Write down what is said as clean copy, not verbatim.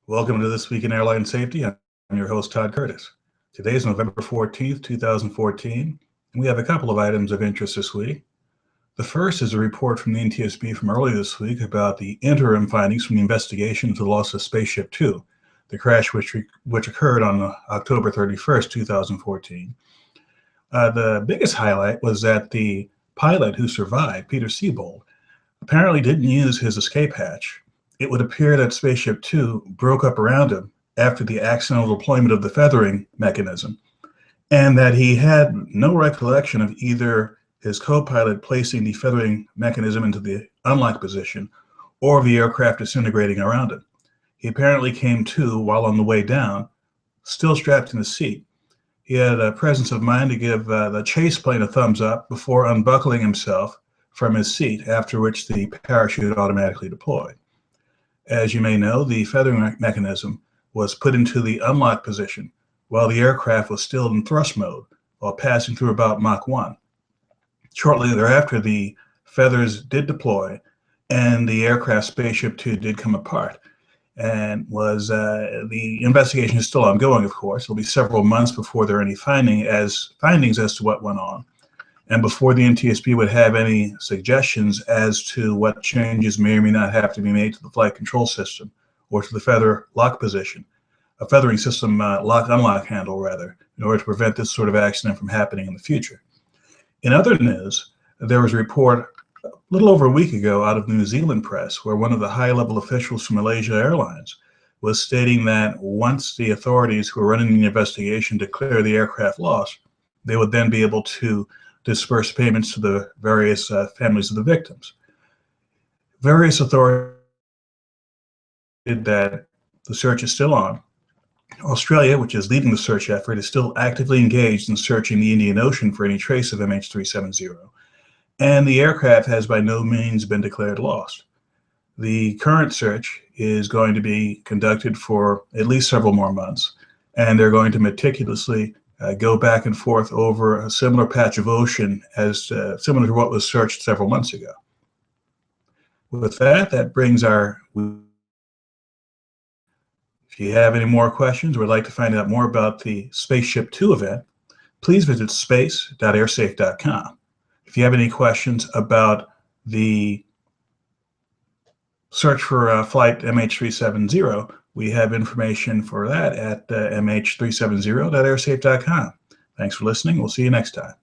Welcome to This Week in Airline Safety. I'm your host, Todd Curtis. Today is November 14th, 2014, and we have a couple of items of interest this week. The first is a report from the NTSB from earlier this week about the interim findings from the investigation into the loss of Spaceship Two, the crash which occurred on October 31st, 2014. The biggest highlight was that the pilot who survived, Peter Siebold, apparently didn't use his escape hatch. It would appear that Spaceship Two broke up around him after the accidental deployment of the feathering mechanism, and that he had no recollection of either his co-pilot placing the feathering mechanism into the unlock position or the aircraft disintegrating around him. He apparently came to while on the way down, still strapped in the seat. He had a presence of mind to give the chase plane a thumbs up before unbuckling himself from his seat, after which the parachute automatically deployed. As you may know, the feathering mechanism was put into the unlock position while the aircraft was still in thrust mode while passing through about Mach 1. Shortly thereafter, the feathers did deploy and the aircraft Spaceship Two did come apart. And the investigation is still ongoing, of course. It'll be several months before there are any findings as to what went on, and before the NTSB would have any suggestions as to what changes may or may not have to be made to the flight control system or to the feather lock position, a feathering system lock-unlock handle, rather, in order to prevent this sort of accident from happening in the future. In other news, there was a report a little over a week ago out of New Zealand press where one of the high-level officials from Malaysia Airlines was stating that once the authorities who were running the investigation declare the aircraft lost, they would then be able to disperse payments to the various families of the victims. Various authorities said that the search is still on. Australia, which is leading the search effort, is still actively engaged in searching the Indian Ocean for any trace of MH370, and the aircraft has by no means been declared lost. The current search is going to be conducted for at least several more months, and they're going to meticulously go back and forth over a similar patch of ocean as similar to what was searched several months ago. With that, that brings our... If you have any more questions or would like to find out more about the Spaceship Two event, please visit space.airsafe.com. If you have any questions about the search for flight MH370, we have information for that at mh370.airsafe.com. Thanks for listening. We'll see you next time.